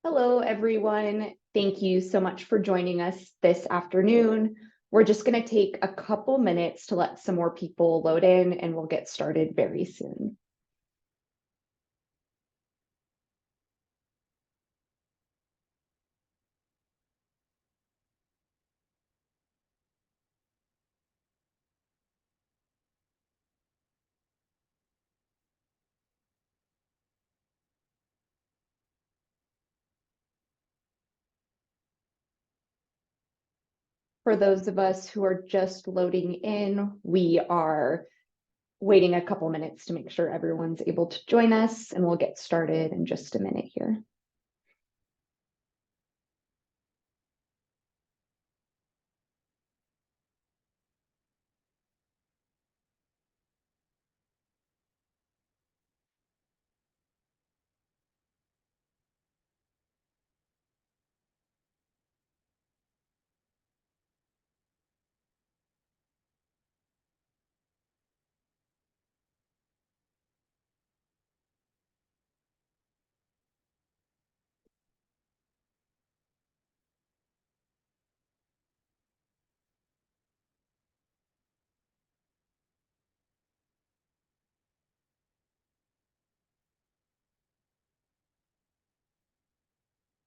Hello, everyone. Thank you so much for joining us this afternoon. We're just going to take a couple minutes to let some more people load in, and we'll get started very soon. For those of us who are just loading in, we are waiting a couple minutes to make sure everyone's able to join us, and we'll get started in just a minute here.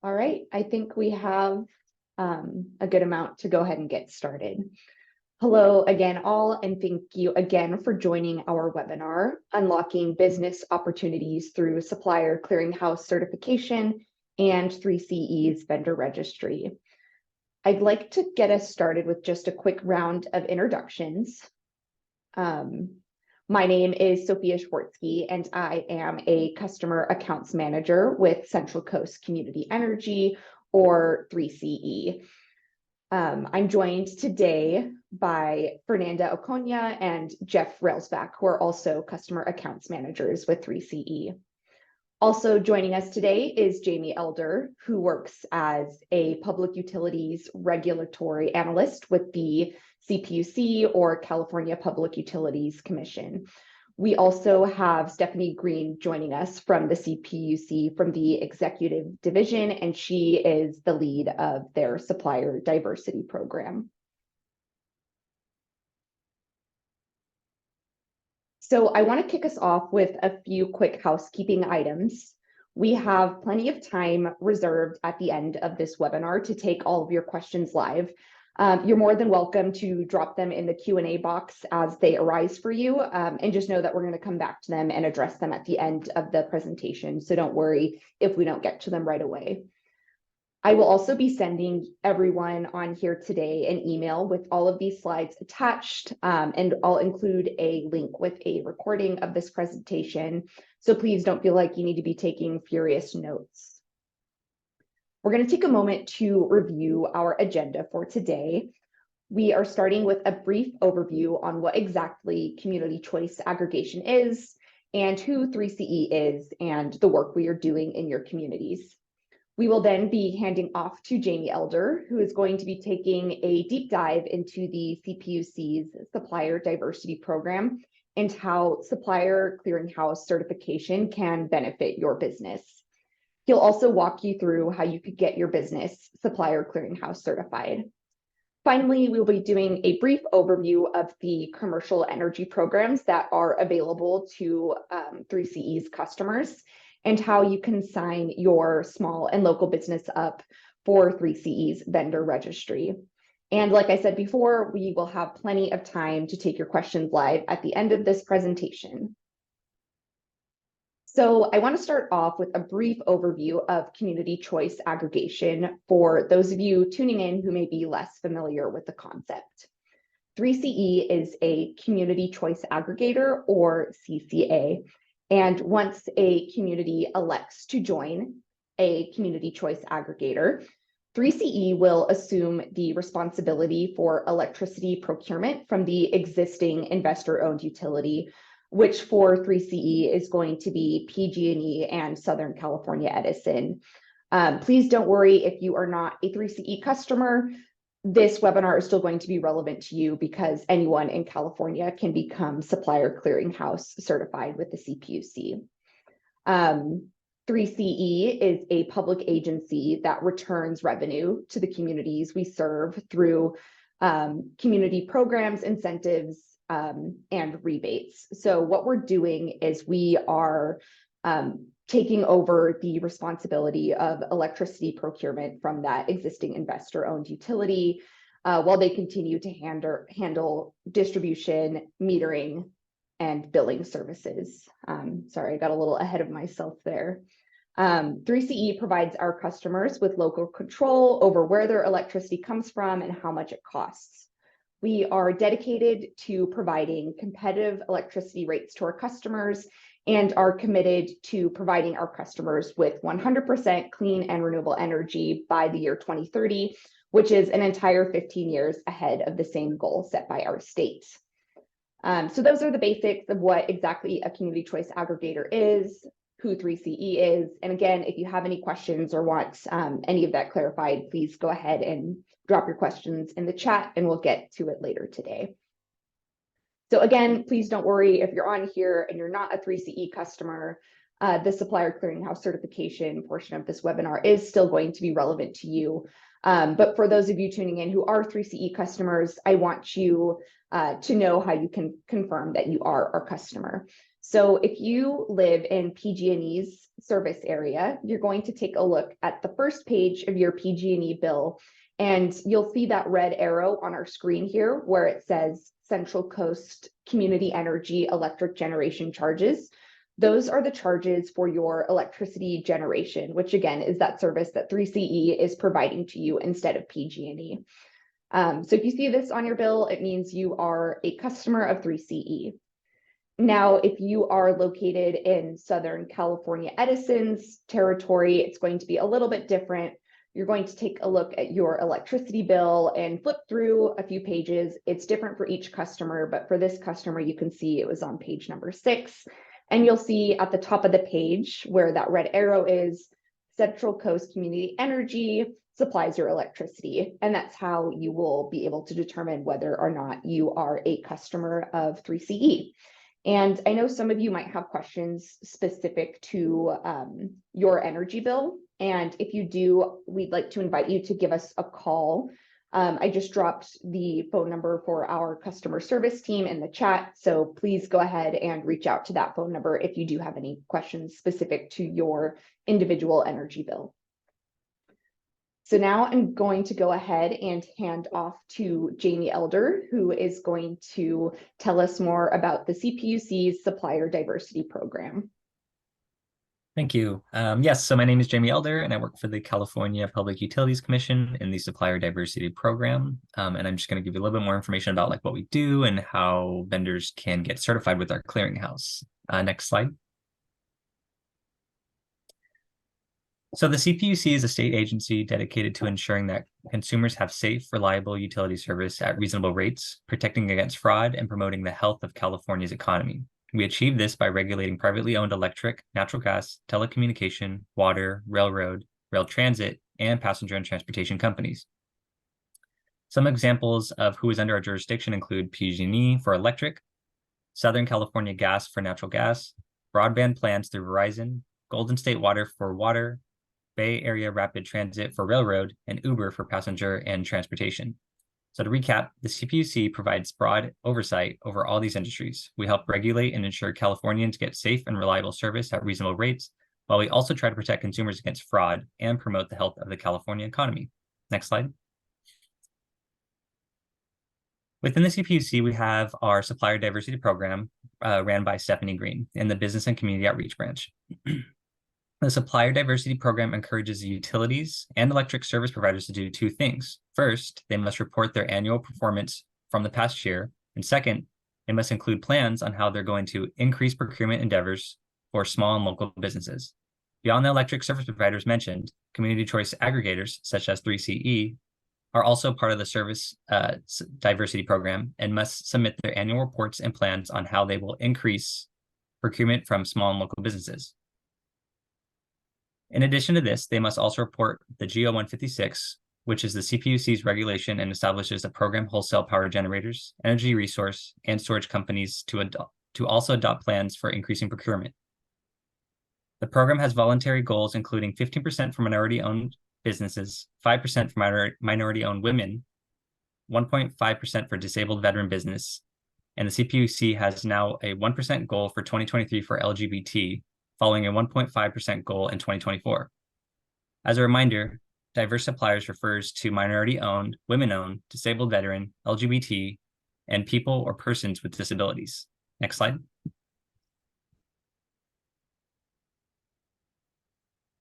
All right, I think we have a good amount to go ahead and get started. Hello again, all, and thank you again for joining our webinar, Unlocking Business Opportunities Through Supplier Clearinghouse Certification and 3CE's Vendor Registry. I'd like to get us started with just a quick round of introductions. My name is Sophia Schwartzky, and I am a Customer Accounts Manager with Central Coast Community Energy, or 3CE. I'm joined today by Fernanda Oconia and Jeff Railsback, who are also Customer Accounts Managers with 3CE. Also joining us today is Jamie Elder, who works as a Public Utilities Regulatory Analyst with the CPUC, or California Public Utilities Commission. We also have Stephanie Green joining us from the CPUC from the Executive Division, and she is the lead of their Supplier Diversity Program. So I want to kick us off with a few quick housekeeping items. We have plenty of time reserved at the end of this webinar to take all of your questions live. You're more than welcome to drop them in the Q&A box as they arise for you, and just know that we're going to come back to them and address them at the end of the presentation. So don't worry if we don't get to them right away. I will also be sending everyone on here today an email with all of these slides attached, and I'll include a link with a recording of this presentation. So please don't feel like you need to be taking furious notes. We're going to take a moment to review our agenda for today. We are starting with a brief overview on what exactly community choice aggregation is and who 3CE is and the work we are doing in your communities. We will then be handing off to Jamie Elder, who is going to be taking a deep dive into the CPUC's Supplier Diversity Program and how Supplier Clearinghouse certification can benefit your business. He'll also walk you through how you could get your business Supplier Clearinghouse certified. Finally, we'll be doing a brief overview of the commercial energy programs that are available to 3CE's customers and how you can sign your small and local business up for 3CE's vendor registry. And like I said before, we will have plenty of time to take your questions live at the end of this presentation. So I want to start off with a brief overview of community choice aggregation for those of you tuning in who may be less familiar with the concept. 3CE is a community choice aggregator, or CCA. And once a community elects to join a community choice aggregator, 3CE will assume the responsibility for electricity procurement from the existing investor-owned utility, which for 3CE is going to be PG&E and Southern California Edison. Please don't worry if you are not a 3CE customer. This webinar is still going to be relevant to you because anyone in California can become Supplier Clearinghouse certified with the CPUC. 3CE is a public agency that returns revenue to the communities we serve through community programs, incentives, and rebates. So what we're doing is we are taking over the responsibility of electricity procurement from that existing investor-owned utility while they continue to handle distribution, metering, and billing services. Sorry, I got a little ahead of myself there. 3CE provides our customers with local control over where their electricity comes from and how much it costs. We are dedicated to providing competitive electricity rates to our customers and are committed to providing our customers with 100% clean and renewable energy by the year 2030, which is an entire 15 years ahead of the same goal set by our state. So those are the basics of what exactly a community choice aggregator is, who 3CE is. And again, if you have any questions or want any of that clarified, please go ahead and drop your questions in the chat and we'll get to it later today. So again, please don't worry if you're on here and you're not a 3CE customer, the Supplier Clearinghouse certification portion of this webinar is still going to be relevant to you. But for those of you tuning in who are 3CE customers, I want you to know how you can confirm that you are our customer. So if you live in PG&E's service area, you're going to take a look at the first page of your PG&E bill, and you'll see that red arrow on our screen here where it says Central Coast Community Energy Electric Generation Charges. Those are the charges for your electricity generation, which again is that service that 3CE is providing to you instead of PG&E. So if you see this on your bill, it means you are a customer of 3CE. Now, if you are located in Southern California Edison's territory, it's going to be a little bit different. You're going to take a look at your electricity bill and flip through a few pages. It's different for each customer, but for this customer, you can see it was on page number 6. And you'll see at the top of the page where that red arrow is, Central Coast Community Energy supplies your electricity. And that's how you will be able to determine whether or not you are a customer of 3CE. And I know some of you might have questions specific to your energy bill. And if you do, we'd like to invite you to give us a call. I just dropped the phone number for our customer service team in the chat. So please go ahead and reach out to that phone number if you do have any questions specific to your individual energy bill. So now I'm going to go ahead and hand off to Jamie Elder, who is going to tell us more about the CPUC's Supplier Diversity Program. Thank you. Yes, so my name is Jamie Elder, and I work for the California Public Utilities Commission in the Supplier Diversity Program. And I'm just going to give you a little bit more information about what we do and how vendors can get certified with our clearinghouse. Next slide. So the CPUC is a state agency dedicated to ensuring that consumers have safe, reliable utility service at reasonable rates, protecting against fraud, and promoting the health of California's economy. We achieve this by regulating privately owned electric, natural gas, telecommunication, water, railroad, rail transit, and passenger and transportation companies. Some examples of who is under our jurisdiction include PG&E for electric, Southern California Gas for natural gas, broadband plans through Verizon, Golden State Water for water, Bay Area Rapid Transit for railroad, and Uber for passenger and transportation. So to recap, the CPUC provides broad oversight over all these industries. We help regulate and ensure Californians get safe and reliable service at reasonable rates, while we also try to protect consumers against fraud and promote the health of the California economy. Next slide. Within the CPUC, we have our Supplier Diversity Program ran by Stephanie Green in the Business and Community Outreach Branch. The Supplier Diversity Program encourages utilities and electric service providers to do two things. First, they must report their annual performance from the past year. And second, they must include plans on how they're going to increase procurement endeavors for small and local businesses. Beyond the electric service providers mentioned, community choice aggregators, such as 3CE, are also part of the Service Diversity Program and must submit their annual reports and plans on how they will increase procurement from small and local businesses. In addition to this, they must also report the GO 156, which is the CPUC's regulation and establishes a program wholesale power generators, energy resource, and storage companies to also adopt plans for increasing procurement. The program has voluntary goals, including 15% for minority-owned businesses, 5% for minority-owned women, 1.5% for disabled veteran business, and the CPUC has now a 1% goal for 2023 for LGBT, following a 1.5% goal in 2024. As a reminder, diverse suppliers refers to minority-owned, women-owned, disabled veteran, LGBT, and people or persons with disabilities. Next slide.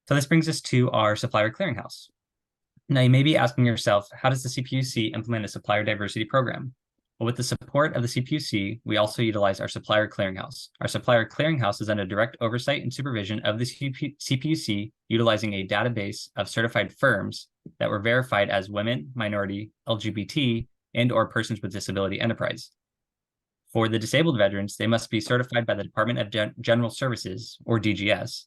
So this brings us to our supplier clearinghouse. Now you may be asking yourself, how does the CPUC implement a supplier diversity program? Well, with the support of the CPUC, we also utilize our supplier clearinghouse. Our supplier clearinghouse is under direct oversight and supervision of the CPUC, utilizing a database of certified firms that were verified as women, minority, LGBT, and or persons with disability enterprise. For the disabled veterans, they must be certified by the Department of General Services, or DGS.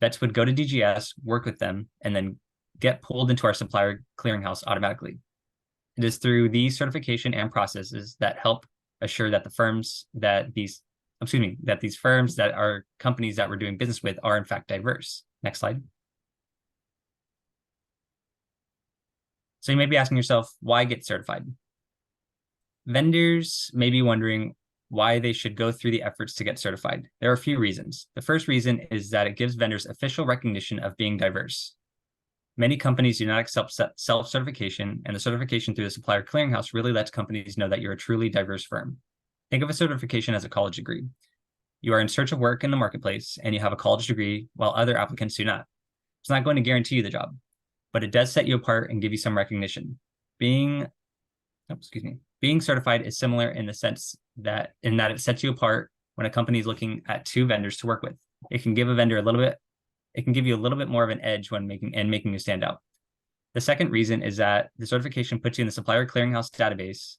Vets would go to DGS, work with them, and then get pulled into our supplier clearinghouse automatically. It is through these certification and processes that help assure that these firms that are companies that we're doing business with are in fact diverse. Next slide. So you may be asking yourself, why get certified? Vendors may be wondering why they should go through the efforts to get certified. There are a few reasons. The first reason is that it gives vendors official recognition of being diverse. Many companies do not accept self-certification, and the certification through the supplier clearinghouse really lets companies know that you're a truly diverse firm. Think of a certification as a college degree. You are in search of work in the marketplace, and you have a college degree while other applicants do not. It's not going to guarantee you the job, but it does set you apart and give you some recognition. Being certified is similar in the sense that it sets you apart when a company is looking at two vendors to work with. It can give a vendor it can give you a little bit more of an edge when making you stand out. The second reason is that the certification puts you in the supplier clearinghouse database,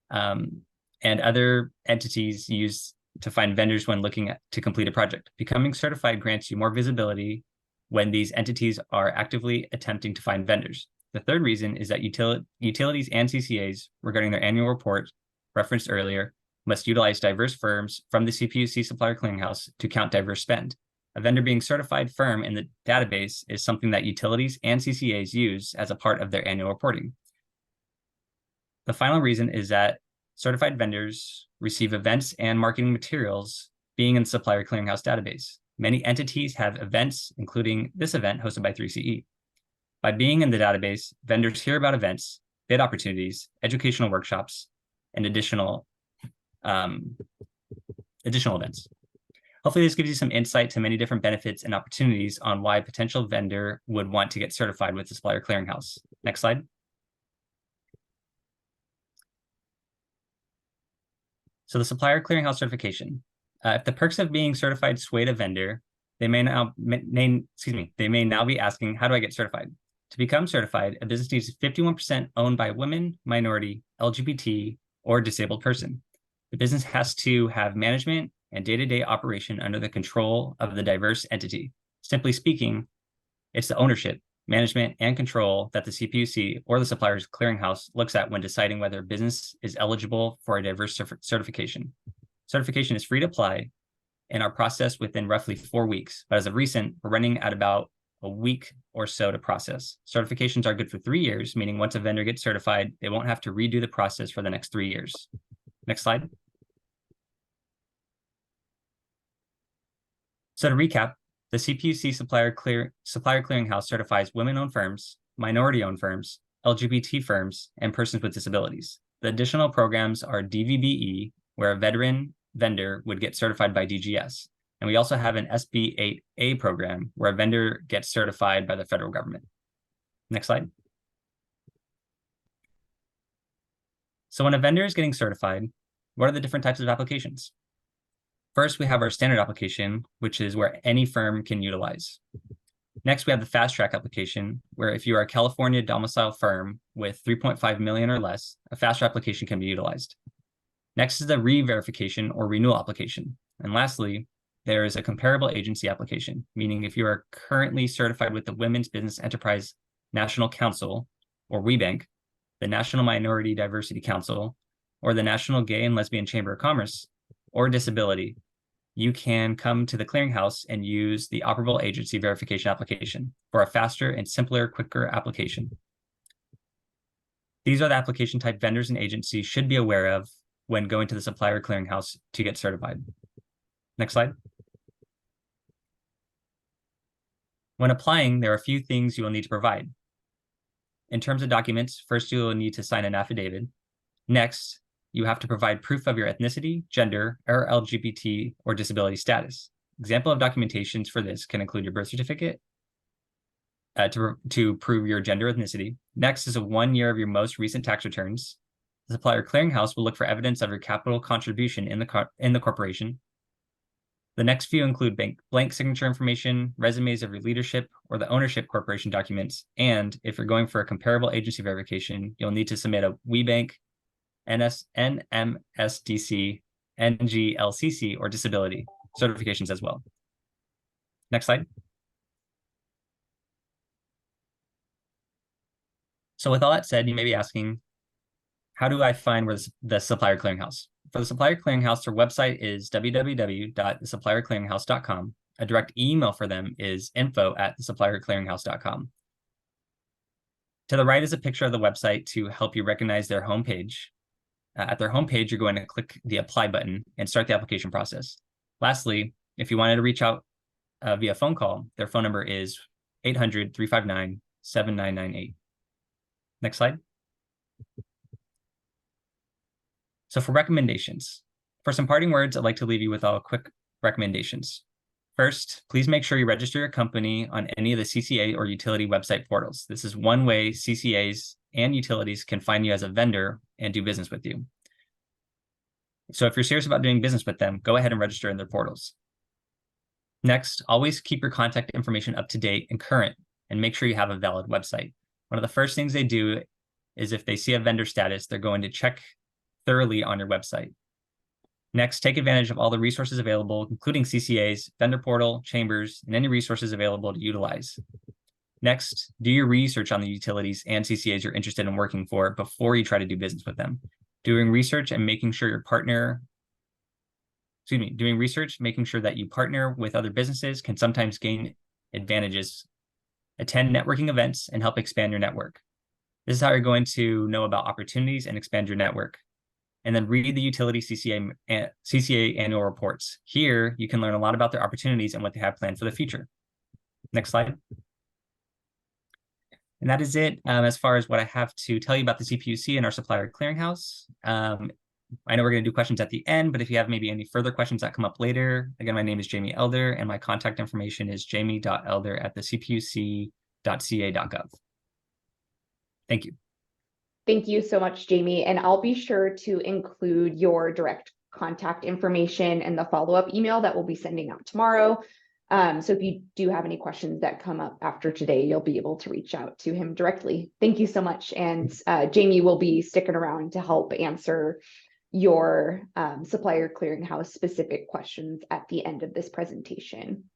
and other entities use to find vendors when looking to complete a project. Becoming certified grants you more visibility when these entities are actively attempting to find vendors. The third reason is that utilities and CCAs, regarding their annual report referenced earlier, must utilize diverse firms from the CPUC supplier clearinghouse to count diverse spend. A vendor being certified firm in the database is something that utilities and CCAs use as a part of their annual reporting. The final reason is that certified vendors receive events and marketing materials being in the supplier clearinghouse database. Many entities have events, including this event hosted by 3CE. By being in the database, vendors hear about events, bid opportunities, educational workshops, and additional events. Hopefully this gives you some insight to many different benefits and opportunities on why a potential vendor would want to get certified with the supplier clearinghouse. Next slide. So the supplier clearinghouse certification. If the perks of being certified swayed a vendor, they may now be asking, how do I get certified? To become certified, a business needs 51% owned by a women, minority, LGBT, or disabled person. The business has to have management and day-to-day operation under the control of the diverse entity. Simply speaking, it's the ownership, management, and control that the CPUC or the supplier's clearinghouse looks at when deciding whether a business is eligible for a diverse certification. Certification is free to apply and are processed within roughly 4 weeks, but as of recent, we're running at about a week or so to process. Certifications are good for 3 years, meaning once a vendor gets certified, they won't have to redo the process for the next 3 years. Next slide. So to recap, the CPUC supplier clearinghouse certifies women-owned firms, minority-owned firms, LGBT firms, and persons with disabilities. The additional programs are DVBE, where a veteran vendor would get certified by DGS. And we also have an SB8A program where a vendor gets certified by the federal government. Next slide. So when a vendor is getting certified, what are the different types of applications? First, we have our standard application, which is where any firm can utilize. Next, we have the fast track application, where if you are a California domicile firm with 3.5 million or less, a fast track application can be utilized. Next is the re-verification or renewal application. And lastly, there is a comparable agency application, meaning if you are currently certified with the Women's Business Enterprise National Council, or WBENC, the National Minority Diversity Council, or the National Gay and Lesbian Chamber of Commerce, or disability, you can come to the Clearinghouse and use the operable agency verification application for a faster and simpler, quicker application. These are the application type vendors and agencies should be aware of when going to the Supplier Clearinghouse to get certified. Next slide. When applying, there are a few things you will need to provide. In terms of documents, first you will need to sign an affidavit. Next, you have to provide proof of your ethnicity, gender, or LGBT or disability status. Example of documentations for this can include your birth certificate to prove your gender ethnicity. Next is 1 year of your most recent tax returns. The Supplier Clearinghouse will look for evidence of your capital contribution in the corporation. The next few include blank signature information, resumes of your leadership or the ownership corporation documents, and if you're going for a comparable agency verification, you'll need to submit a WeBank, NMSDC, NGLCC, or disability certifications as well. Next slide. So with all that said, you may be asking, how do I find where the Supplier Clearinghouse? For the Supplier Clearinghouse, their website is www.thesupplierclearinghouse.com. A direct email for them is info@thesupplierclearinghouse.com. To the right is a picture of the website to help you recognize their homepage. At their homepage, you're going to click the apply button and start the application process. Lastly, if you wanted to reach out via phone call, their phone number is 800-359-7998. Next slide. So for recommendations, for some parting words, I'd like to leave you with all quick recommendations. First, please make sure you register your company on any of the CCA or utility website portals. This is one way CCAs and utilities can find you as a vendor and do business with you. So if you're serious about doing business with them, go ahead and register in their portals. Next, always keep your contact information up to date and current, and make sure you have a valid website. One of the first things they do is if they see a vendor status, they're going to check thoroughly on your website. Next, take advantage of all the resources available, including CCAs, vendor portal, chambers, and any resources available to utilize. Next, do your research on the utilities and CCAs you're interested in working for before you try to do business with them. Doing research, making sure that you partner with other businesses can sometimes gain advantages. Attend networking events and help expand your network. This is how you're going to know about opportunities and expand your network. And then read the utility CCA annual reports. Here, you can learn a lot about their opportunities and what they have planned for the future. Next slide. And that is it as far as what I have to tell you about the CPUC and our Supplier Clearinghouse. I know we're going to do questions at the end, but if you have maybe any further questions that come up later, again, my name is Jamie Elder, and my contact information is jamie.elder@thecpuc.ca.gov. Thank you. Thank you so much, Jamie. And I'll be sure to include your direct contact information in the follow-up email that we'll be sending out tomorrow. So if you do have any questions that come up after today, you'll be able to reach out to him directly. Thank you so much. And Jamie will be sticking around to help answer your Supplier Clearinghouse specific questions at the end of this presentation.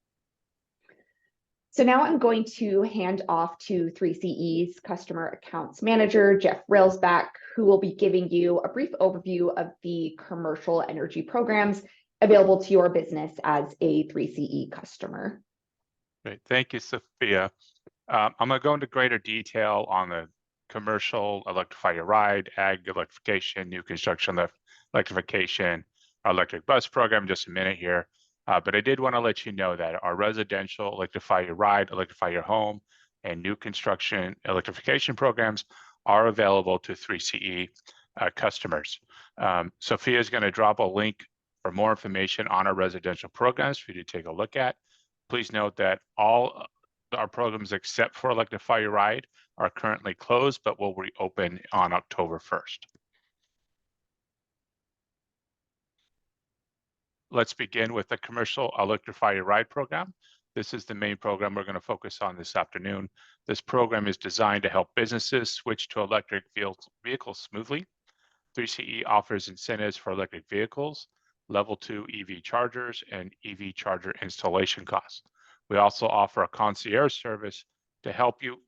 So now I'm going to hand off to 3CE's Customer Accounts Manager, Jeff Railsback, who will be giving you a brief overview of the commercial energy programs available to your business as a 3CE customer. Great, thank you, Sophia. I'm going to go into greater detail on the commercial electrify your ride, ag electrification, new construction electrification, our electric bus program in just a minute here. But I did want to let you know that our residential electrify your ride, electrify your home, and new construction electrification programs are available to 3CE customers. Sophia is going to drop a link for more information on our residential programs for you to take a look at. Please note that all our programs except for electrify your ride are currently closed, but will reopen on October 1st. Let's begin with the commercial electrify your ride program. This is the main program we're going to focus on this afternoon. This program is designed to help businesses switch to electric vehicles smoothly. 3CE offers incentives for electric vehicles, level 2 EV chargers, and EV charger installation costs. We also offer a concierge service to help you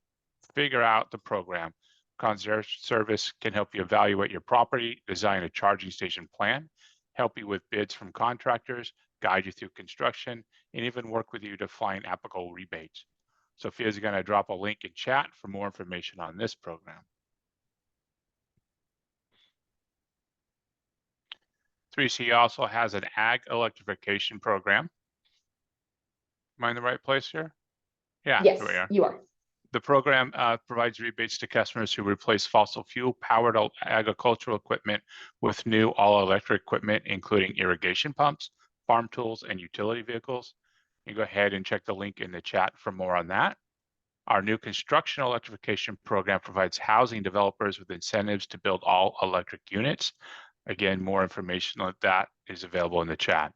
figure out the program. Concierge service can help you evaluate your property, design a charging station plan, help you with bids from contractors, guide you through construction, and even work with you to find applicable rebates. Sophia is going to drop a link in chat for more information on this program. 3C also has an ag electrification program. Am I in the right place here? Yeah, Yes, there we are. you are. The program provides rebates to customers who replace fossil fuel-powered agricultural equipment with new all-electric equipment, including irrigation pumps, farm tools, and utility vehicles. You can go ahead and check the link in the chat for more on that. Our new construction electrification program provides housing developers with incentives to build all-electric units. Again, more information on that is available in the chat.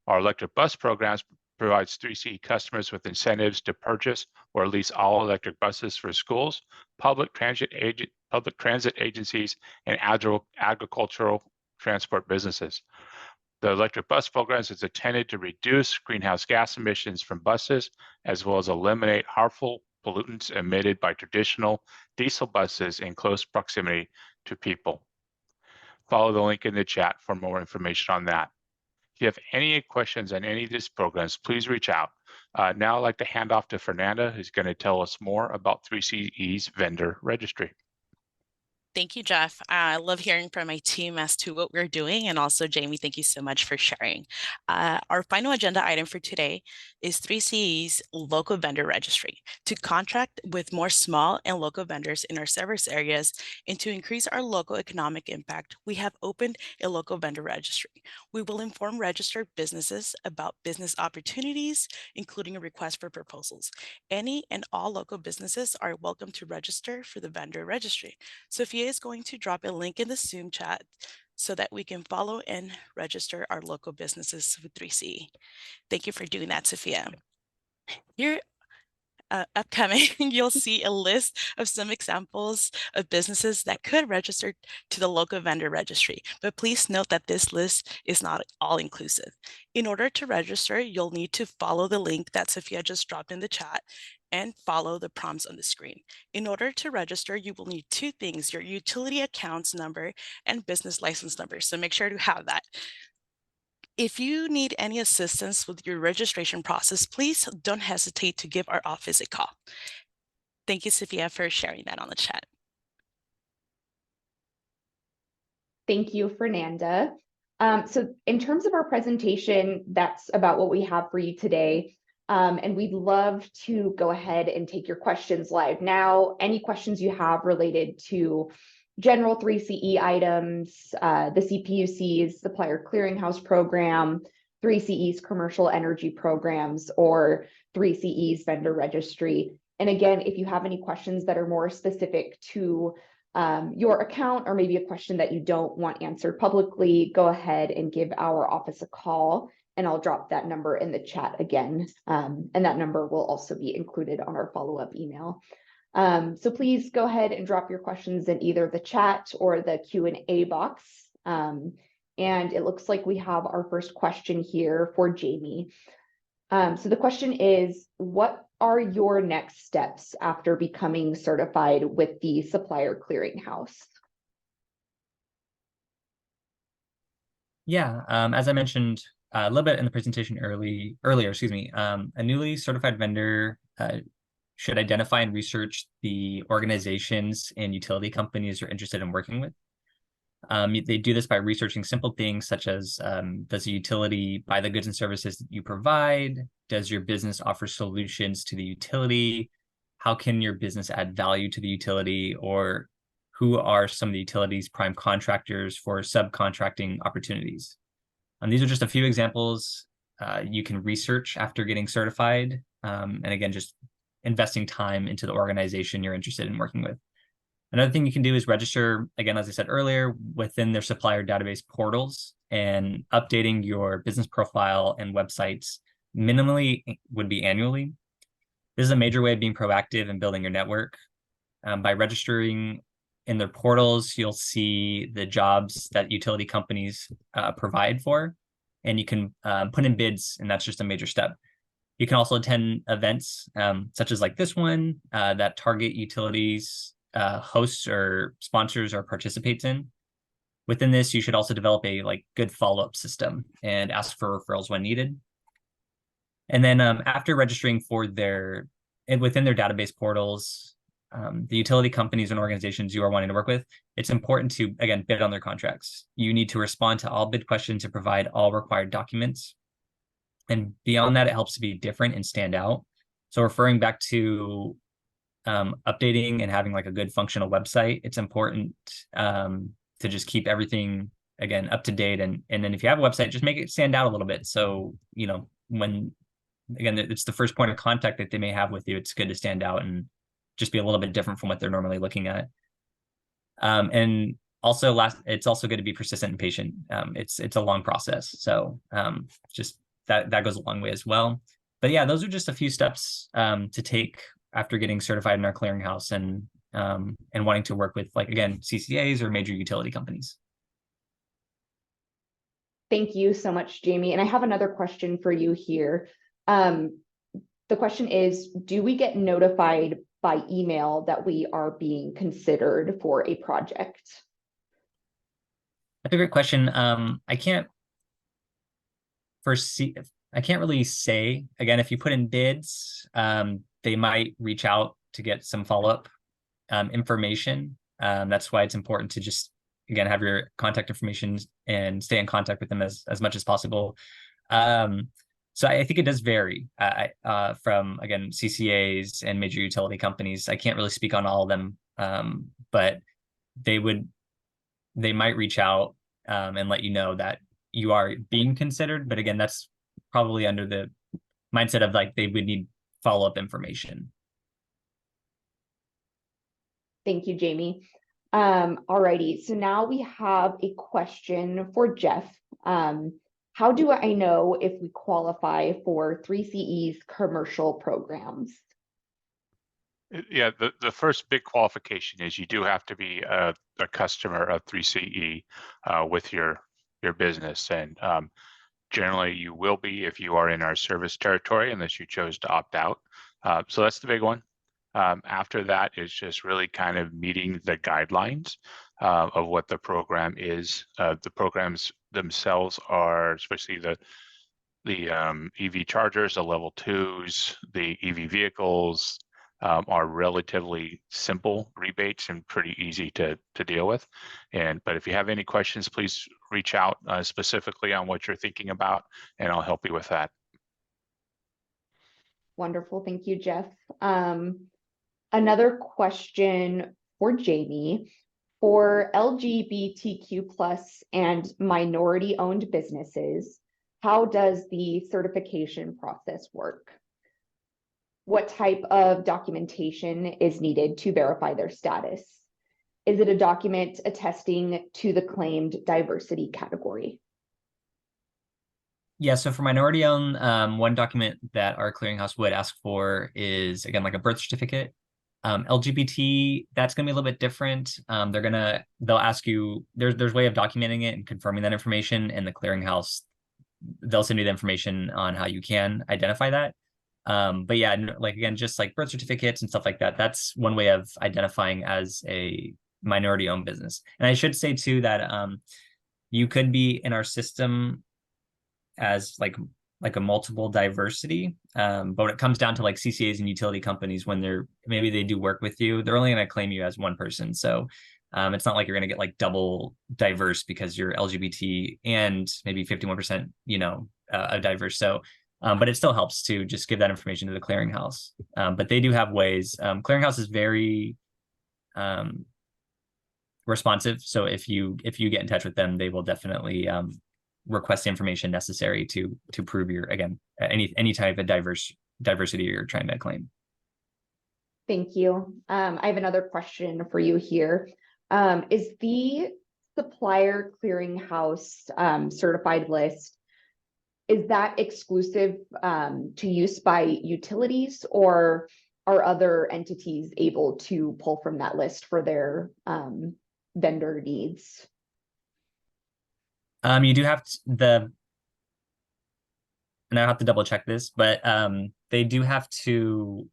Our electric bus programs provides 3CE customers with incentives to purchase or lease all-electric buses for schools, public transit agencies, and agricultural transport businesses. The electric bus programs is intended to reduce greenhouse gas emissions from buses, as well as eliminate harmful pollutants emitted by traditional diesel buses in close proximity to people. Follow the link in the chat for more information on that. If you have any questions on any of these programs, please reach out. Now I'd like to hand off to Fernanda, who's going to tell us more about 3CE's vendor registry. Thank you, Jeff. I love hearing from my team as to what we're doing. And also, Jamie, thank you so much for sharing. Our final agenda item for today is 3CE's local vendor registry to contract with more small and local vendors in our service areas. And to increase our local economic impact, we have opened a local vendor registry. We will inform registered businesses about business opportunities, including a request for proposals. Any and all local businesses are welcome to register for the vendor registry. Sophia is going to drop a link in the Zoom chat so that we can follow and register our local businesses with 3CE. Thank you for doing that, Sophia. Here, upcoming, you'll see a list of some examples of businesses that could register to the local vendor registry, but please note that this list is not all inclusive. In order to register, you'll need to follow the link that Sophia just dropped in the chat and follow the prompts on the screen. In order to register, you will need two things: your utility accounts number and business license number. So make sure to have that. If you need any assistance with your registration process, please don't hesitate to give our office a call. Thank you, Sophia, for sharing that on the chat. Thank you, Fernanda. So in terms of our presentation, that's about what we have for you today. And we'd love to go ahead and take your questions live now. Any questions you have related to general 3CE items, the CPUC's Supplier Clearinghouse program, 3CE's commercial energy programs, or 3CE's vendor registry. And again, if you have any questions that are more specific to your account, or maybe a question that you don't want answered publicly, go ahead and give our office a call, and I'll drop that number in the chat again. And that number will also be included on our follow-up email. So please go ahead and drop your questions in either the chat or the Q&A box. And it looks like we have our first question here for Jamie. So the question is, what are your next steps after becoming certified with the Supplier Clearinghouse? Yeah, as I mentioned a little bit in the presentation earlier, a newly certified vendor should identify and research the organizations and utility companies you're interested in working with. They do this by researching simple things such as, does the utility buy the goods and services that you provide? Does your business offer solutions to the utility? How can your business add value to the utility? Or who are some of the utility's prime contractors for subcontracting opportunities? And these are just a few examples you can research after getting certified. And again, just investing time into the organization you're interested in working with. Another thing you can do is register, again, as I said earlier, within their supplier database portals, and updating your business profile and websites minimally would be annually. This is a major way of being proactive and building your network. By registering in their portals, you'll see the jobs that utility companies provide for, and you can put in bids, and that's just a major step. You can also attend events such as like this one that target utilities, hosts or sponsors or participates in. Within this, you should also develop a good follow-up system and ask for referrals when needed. And then after registering for within their database portals, the utility companies and organizations you are wanting to work with, it's important to, again, bid on their contracts. You need to respond to all bid questions and provide all required documents. And beyond that, it helps to be different and stand out. So referring back to updating and having a good functional website, it's important to just keep everything, again, up to date. And then if you have a website, just make it stand out a little bit. So, when, again, it's the first point of contact that they may have with you, it's good to stand out and just be a little bit different from what they're normally looking at. And also it's also good to be persistent and patient. It's a long process. So just that goes a long way as well. But yeah, those are just a few steps to take after getting certified in our clearinghouse and wanting to work with, again, CCAs or major utility companies. Thank you so much, Jamie. And I have another question for you here. The question is, do we get notified by email that we are being considered for a project? That's a great question. I can't really say. Again, if you put in bids, they might reach out to get some follow-up information. That's why it's important to just, again, have your contact information and stay in contact with them as much as possible. So I think it does vary from, again, CCAs and major utility companies. I can't really speak on all of them, but they might reach out and let you know that you are being considered. But again, that's probably under the mindset of they would need follow-up information. Thank you, Jamie. Alrighty, so now we have a question for Jeff. How do I know if we qualify for 3CE's commercial programs? Yeah, the first big qualification is you do have to be a customer of 3CE with your business, and generally you will be if you are in our service territory, unless you chose to opt out. So that's the big one. After that is just really kind of meeting the guidelines of what the program is. The programs themselves are, especially the EV chargers, the level 2s, the EV vehicles, are relatively simple rebates and pretty easy to deal with. But if you have any questions, please reach out specifically on what you're thinking about, and I'll help you with that. Wonderful, thank you, Jeff. Another question for Jamie. For LGBTQ+ and minority-owned businesses, how does the certification process work? What type of documentation is needed to verify their status? Is it a document attesting to the claimed diversity category? Yeah, so for minority-owned, one document that our clearinghouse would ask for is, again, a birth certificate. LGBT, that's going to be a little bit different. They'll ask you, there's a way of documenting it and confirming that information, and the clearinghouse, they'll send you the information on how you can identify that. But yeah, again, just birth certificates and stuff like that, that's one way of identifying as a minority-owned business. And I should say too that you could be in our system as a multiple diversity, but when it comes down to CCAs and utility companies, when maybe they do work with you, they're only going to claim you as one person. So it's not like you're going to get double diverse because you're LGBT and maybe 51% diverse. So but it still helps to just give that information to the clearinghouse. But they do have ways. Clearinghouse is very responsive, so if you get in touch with them, they will definitely request the information necessary to prove your, again, any type of diversity you're trying to claim. Thank you. I have another question for you here. Is the Supplier Clearinghouse certified list, is that exclusive to use by utilities, or are other entities able to pull from that list for their vendor needs? You do have and I have to double check this, but they do have to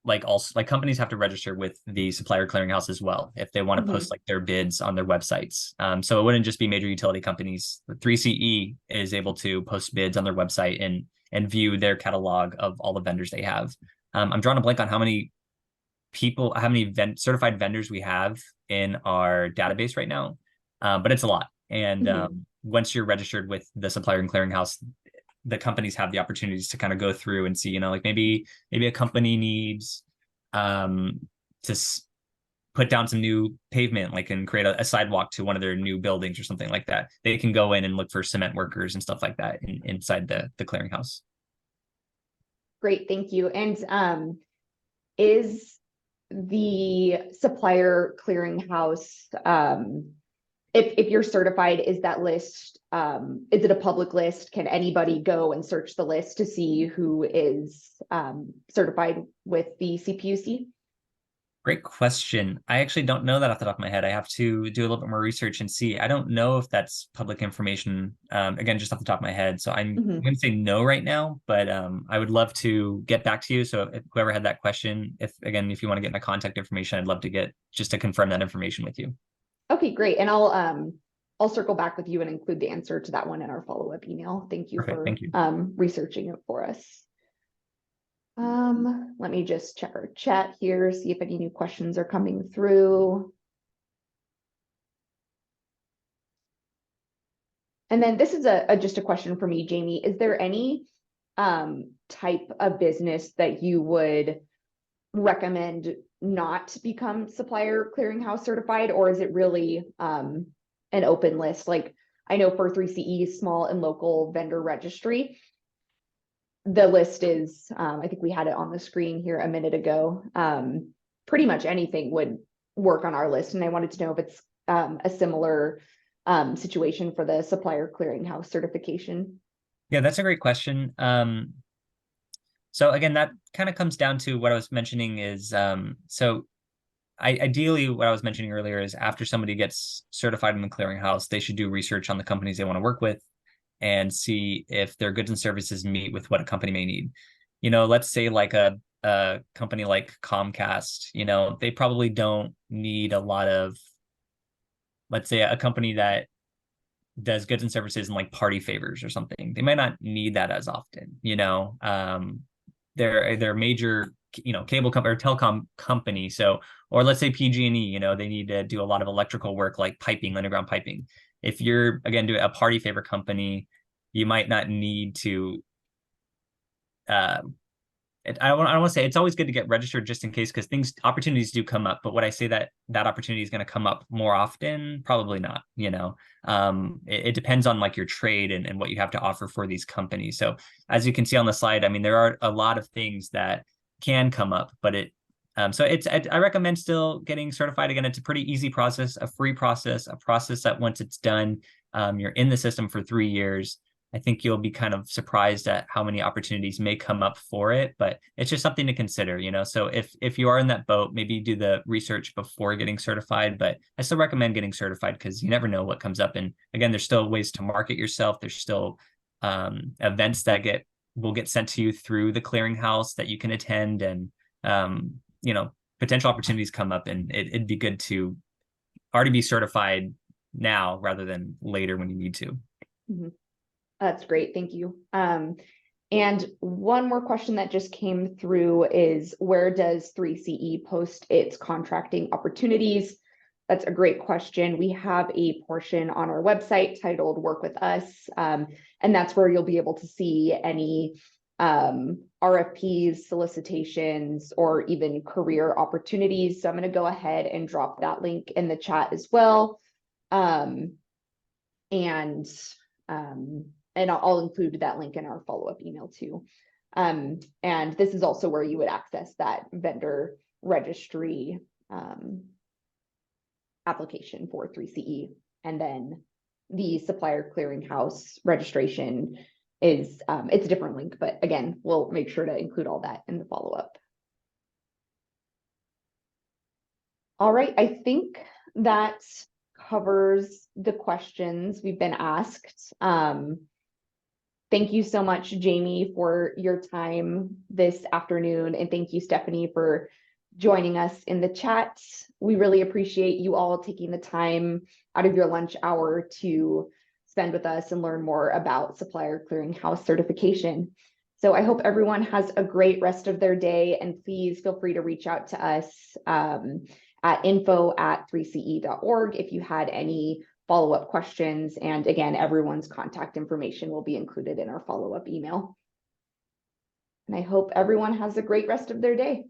like companies have to register with the Supplier Clearinghouse as well if they want to post like their bids on their websites. So it wouldn't just be major utility companies. The 3CE is able to post bids on their website and view their catalog of all the vendors they have. I'm drawing a blank on how many certified vendors we have in our database right now, but it's a lot. And once you're registered with the Supplier and Clearinghouse, the companies have the opportunities to kind of go through and see, like maybe a company needs to put down some new pavement, like and create a sidewalk to one of their new buildings or something like that. They can go in and look for cement workers and stuff like that inside the clearinghouse. Great, thank you. And is the Supplier Clearinghouse, if you're certified, is that list, is it a public list? Can anybody go and search the list to see who is certified with the CPUC? Great question. I actually don't know that off the top of my head. I have to do a little bit more research and see. I don't know if that's public information, again, just off the top of my head. So I'm going to say no right now, but I would love to get back to you. So if whoever had that question, if you want to get my contact information, I'd love to get just to confirm that information with you. Okay, great. And I'll circle back with you and include the answer to that one in our follow-up email. Thank you for researching it for us. Let me just check our chat here, see if any new questions are coming through. And then this is just a question for me, Jamie. Is there any type of business that you would recommend not become Supplier Clearinghouse certified, or is it really an open list? Like I know for 3CE, small and local vendor registry, the list is, I think we had it on the screen here a minute ago. Pretty much anything would work on our list. And I wanted to know if it's a similar situation for the Supplier Clearinghouse certification. Yeah, that's a great question. So again, that kind of comes down to what I was mentioning is, ideally what I was mentioning earlier is after somebody gets certified in the clearinghouse, they should do research on the companies they want to work with and see if their goods and services meet with what a company may need. Let's say like a company like Comcast, they probably don't need a lot of, let's say a company that does goods and services and like party favors or something. They might not need that as often, they're major, cable company or telecom company. So, or let's say PG&E, they need to do a lot of electrical work like piping, underground piping. If you're, again, doing a party favor company, you might not need to, I don't want to say it's always good to get registered just in case, because opportunities do come up. But would I say that opportunity is going to come up more often? Probably not. It depends on like your trade and what you have to offer for these companies. So as you can see on the slide, I mean, there are a lot of things that can come up, but I recommend still getting certified. Again, it's a pretty easy process, a free process, a process that once it's done, you're in the system for 3 years. I think you'll be kind of surprised at how many opportunities may come up for it, but it's just something to consider, So if you are in that boat, maybe do the research before getting certified, but I still recommend getting certified because you never know what comes up. And again, there's still ways to market yourself. There's still events that will get sent to you through the clearinghouse that you can attend, and potential opportunities come up, and it'd be good to already be certified now rather than later when you need to. That's great. Thank you. And one more question that just came through is, where does 3CE post its contracting opportunities? That's a great question. We have a portion on our website titled Work With Us, and that's where you'll be able to see any RFPs, solicitations, or even career opportunities. So I'm going to go ahead and drop that link in the chat as well. And I'll include that link in our follow-up email too. And this is also where you would access that vendor registry application for 3CE. And then the Supplier Clearinghouse registration is, it's a different link, but again, we'll make sure to include all that in the follow-up. All right, I think that covers the questions we've been asked. Thank you so much, Jamie, for your time this afternoon. And thank you, Stephanie, for joining us in the chat. We really appreciate you all taking the time out of your lunch hour to spend with us and learn more about Supplier Clearinghouse certification. So I hope everyone has a great rest of their day, and please feel free to reach out to us at info@3ce.org if you had any follow-up questions. And again, everyone's contact information will be included in our follow-up email. And I hope everyone has a great rest of their day.